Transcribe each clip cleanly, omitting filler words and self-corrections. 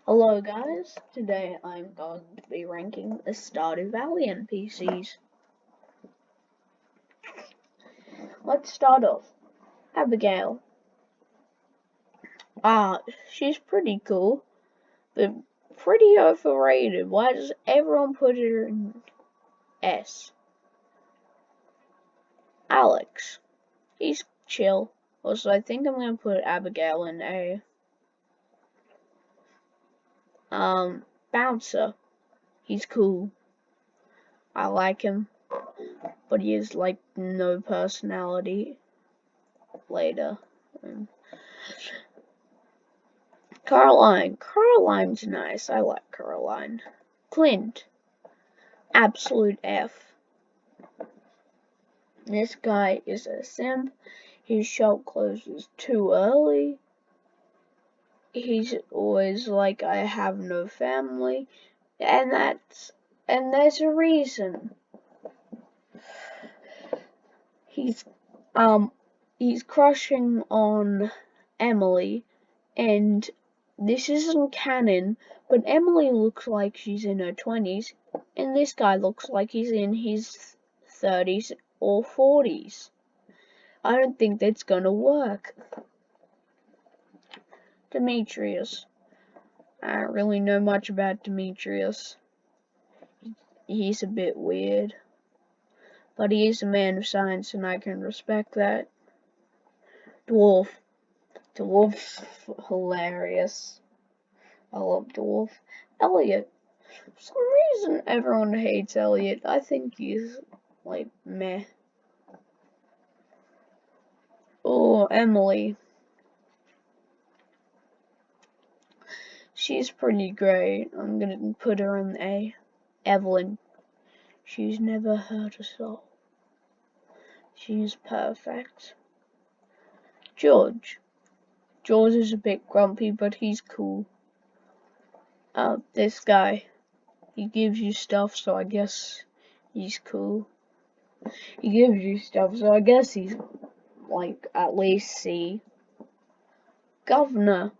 Hello guys, today I'm going to be ranking the Stardew Valley NPCs. Let's start off. Abigail. She's pretty cool, but pretty overrated. Why does everyone put her in S? Alex. He's chill. Also, I think I'm going to put Abigail in A. Bouncer. He's cool. I like him, but he has like no personality. Later. Caroline. Caroline's nice. I like Caroline. Clint. Absolute F. This guy is a simp. His shop closes too early. He's always like, I have no family. And there's a reason. He's crushing on Emily, and this isn't canon, but Emily looks like she's in her 20s, and this guy looks like he's in his 30s or 40s. I don't think that's gonna work. Demetrius. I don't really know much about Demetrius. He's a bit weird, but he is a man of science, and I can respect that. Dwarf. Dwarf's hilarious. I love Dwarf. Elliot. For some reason, everyone hates Elliot. I think he's, like, meh. Oh, Emily. She's pretty great. I'm gonna put her in A. Evelyn. She's never hurt a soul. She's perfect. George. George is a bit grumpy, but he's cool. This guy. He gives you stuff, so I guess he's cool. He gives you stuff, so I guess he's, like, at least C. Governor.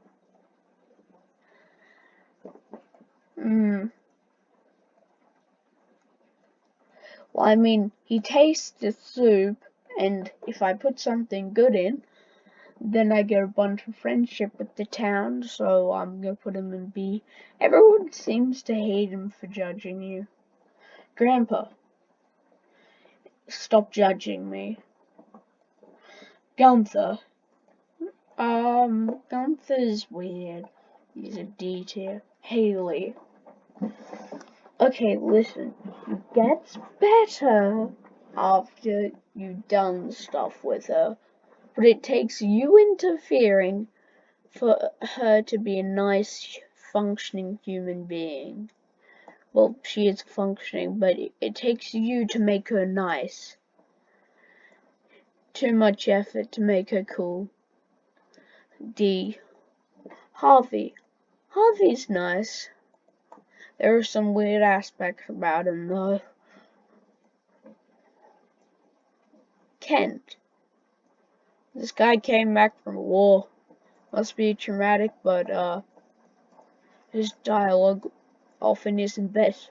Well, I mean, he tastes the soup, and if I put something good in, then I get a bunch of friendship with the town, so I'm gonna put him in B. Everyone seems to hate him for judging you. Grandpa. Stop judging me. Gunther. Gunther's weird. He's a D tier. Haley. Okay, listen. It gets better after you've done stuff with her. But it takes you interfering for her to be a nice, functioning human being. Well, she is functioning, but it takes you to make her nice. Too much effort to make her cool. D. Harvey. Harvey's nice. There are some weird aspects about him, though. Kent. This guy came back from war. Must be traumatic, but, his dialogue often isn't best.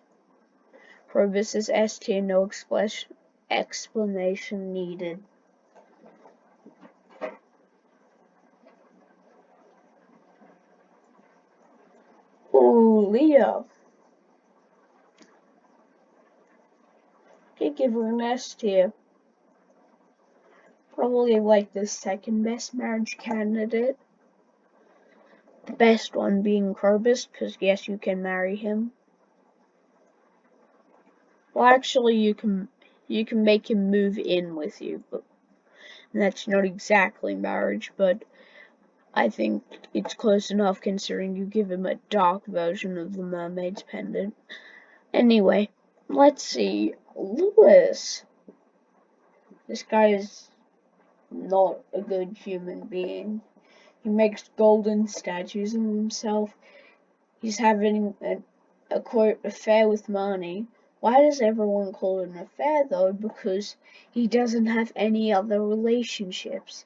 Probus is S tier, no explanation needed. Ooh, Leah. Could give her an S tier. Probably like the second best marriage candidate. The best one being Probus, because yes, you can marry him. Well, actually, you can make him move in with you, but that's not exactly marriage, but I think it's close enough considering you give him a dark version of the mermaid's pendant. Anyway, let's see. Lewis. This guy is not a good human being. He makes golden statues of himself. He's having a quote affair with Marnie. Why does everyone call it an affair though? Because he doesn't have any other relationships.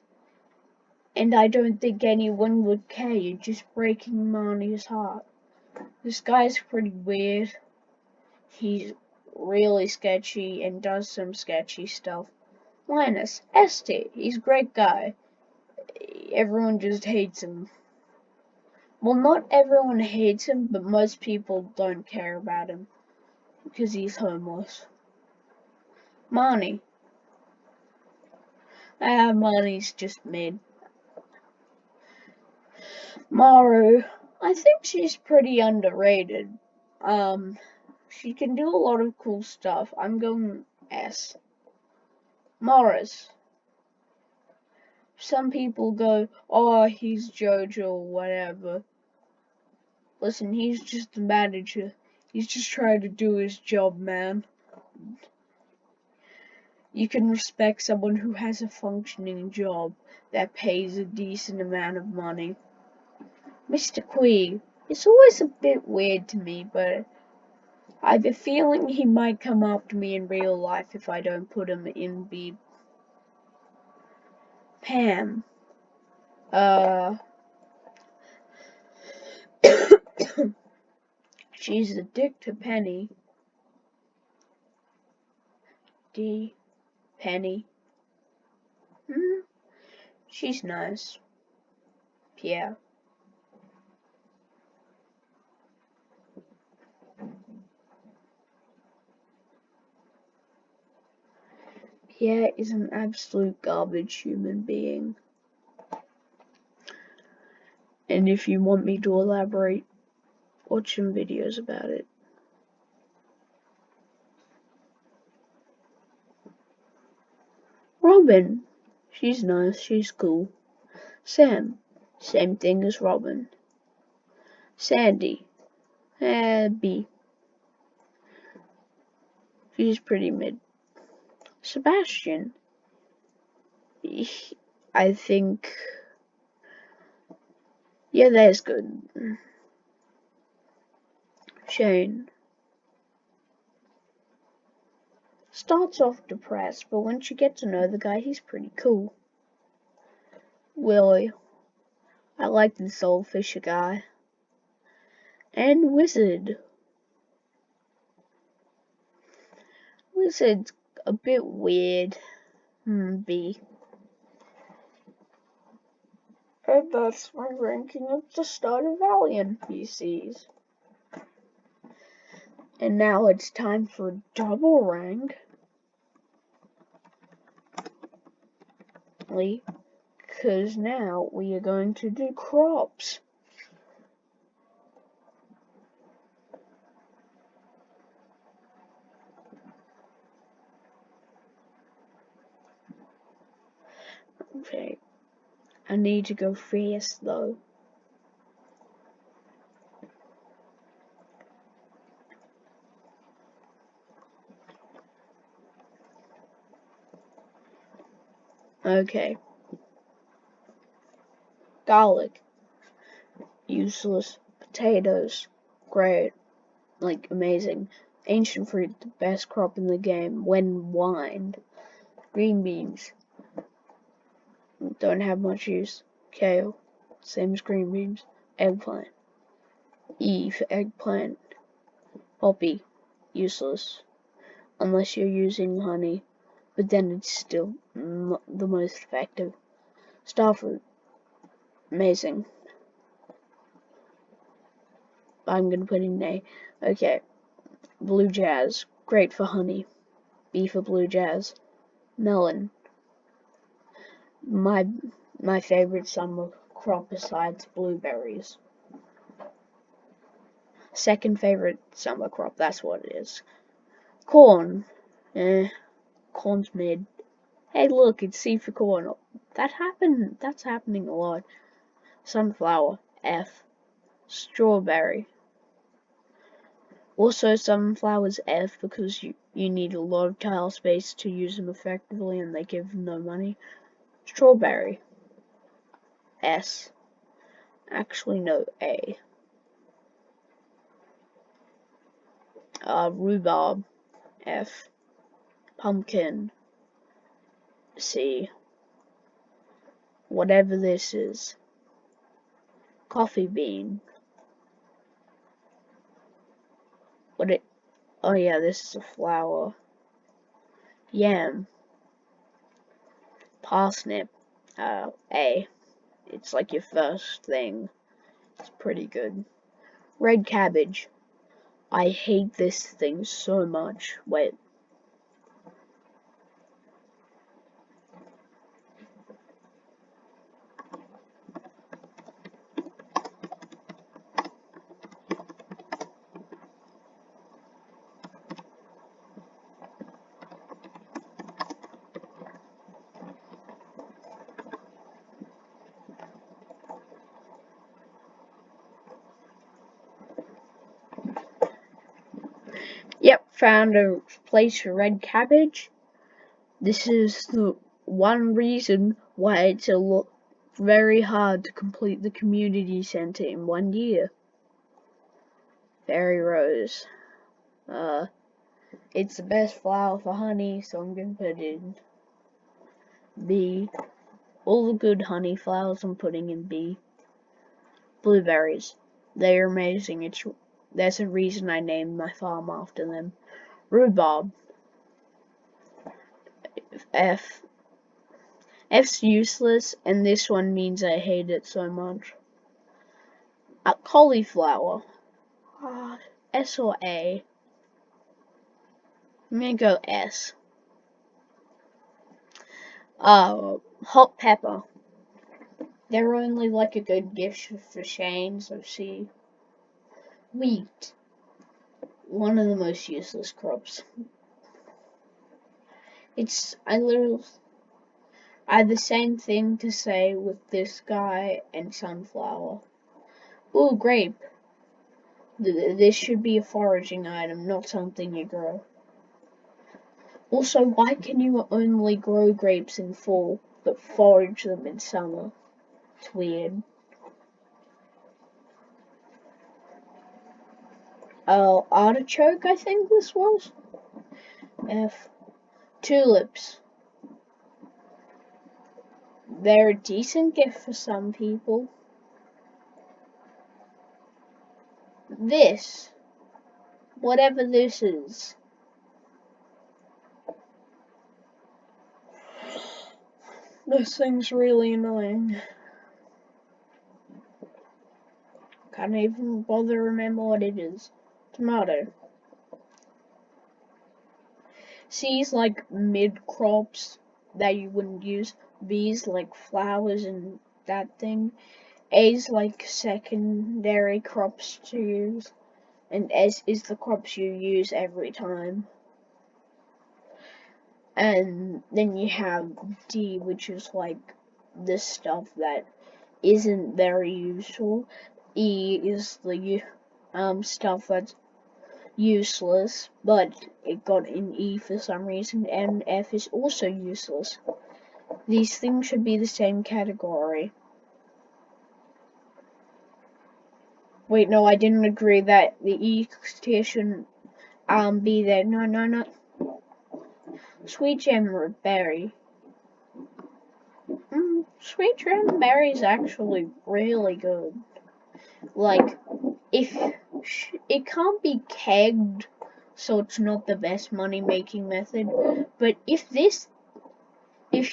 And I don't think anyone would care. You're just breaking Marnie's heart. This guy's pretty weird. He's really sketchy and does some sketchy stuff. Linus, ST, he's a great guy. Everyone just hates him. Well, not everyone hates him, but most people don't care about him because he's homeless. Marnie. Marnie's just mid. Maru. I think she's pretty underrated. She can do a lot of cool stuff. I'm going S. Morris. Some people go, oh, he's Jojo or whatever. Listen, he's just the manager. He's just trying to do his job, man. You can respect someone who has a functioning job that pays a decent amount of money. Mr. Quee. It's always a bit weird to me, but I have a feeling he might come after me in real life if I don't put him in B. Pam. She's a dick to Penny. D. Penny. She's nice. Pierre. Pierre is an absolute garbage human being. And if you want me to elaborate, watch some videos about it. Robin. She's nice, she's cool. Sam. Same thing as Robin. Sandy. B. She's pretty mid. Sebastian. I think... yeah, that's good. Shane. Starts off depressed, but once you get to know the guy, he's pretty cool. Willie. I like the Soulfisher guy. And Wizard. Wizard's a bit weird. B. And that's my ranking of the Stardew Valley NPCs. And now it's time for double rank. Because now we are going to do crops. Okay. I need to go fast though. Okay. Garlic. Useless. Potatoes. Great. Like, amazing. Ancient fruit, the best crop in the game when wined. Green beans. Don't have much use. Kale. Same as green beans. Eggplant. E for eggplant. Poppy. Useless. Unless you're using honey. But then it's still the most effective. Starfruit. Amazing. I'm gonna put in A. Okay. Blue Jazz. Great for honey. B for Blue Jazz. Melon. My favorite summer crop besides blueberries. Second favorite summer crop, that's what it is. Corn. Corn's mid. Hey look, it's C for corn. That's happening a lot. Sunflower. F. Strawberry. Also, sunflowers F because you need a lot of tile space to use them effectively and they give no money. Strawberry. S. Actually, no, A. Rhubarb. F. Pumpkin. C. Whatever this is. Coffee bean. Oh yeah, this is a flower. Yam. Parsnip. A. It's like your first thing. It's pretty good. Red cabbage. I hate this thing so much. Wait. Yep, found a place for red cabbage. This is the one reason why it's very hard to complete the community center in 1 year. Fairy rose. It's the best flower for honey, so I'm gonna put it in B. All the good honey flowers I'm putting in B. Blueberries. They are amazing. There's a reason I named my farm after them. Rhubarb. F. F's useless, and this one means I hate it so much. Cauliflower. S or A? I'm gonna go S. Hot pepper. They're only like a good gift for Shane, so C. Wheat. One of the most useless crops. I had the same thing to say with this guy and sunflower. Ooh, grape. This should be a foraging item, not something you grow. Also, why can you only grow grapes in fall, but forage them in summer? It's weird. Artichoke, I think this was. F. Tulips. They're a decent gift for some people. This. Whatever this is. This thing's really annoying. Can't even bother to remember what it is. Tomato. C's like mid-crops that you wouldn't use. B's like flowers and that thing. A's like secondary crops to use. And S is the crops you use every time. And then you have D, which is like the stuff that isn't very useful. E is the stuff that's useless, but it got an E for some reason, and F is also useless. These things should be the same category. Wait, no, I didn't agree that the E tier shouldn't be there. No. Sweet gem berry. Sweet gem berry is actually really good. Like, if it can't be kegged, so it's not the best money-making method. But if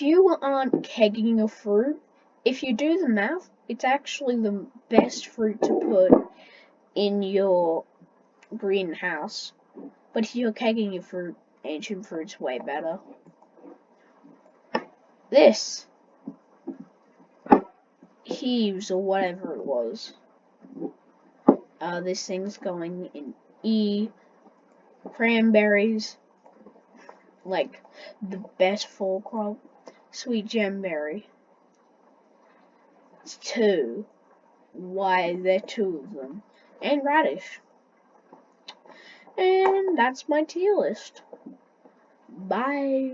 you aren't kegging a fruit, if you do the math, it's actually the best fruit to put in your greenhouse. But if you're kegging your fruit, ancient fruit's way better. This. Heaves, or whatever it was. This thing's going in E. Cranberries. Like, the best fall crop. Sweet gemberry. It's 2. Why, there are 2 of them. And radish. And that's my tier list. Bye.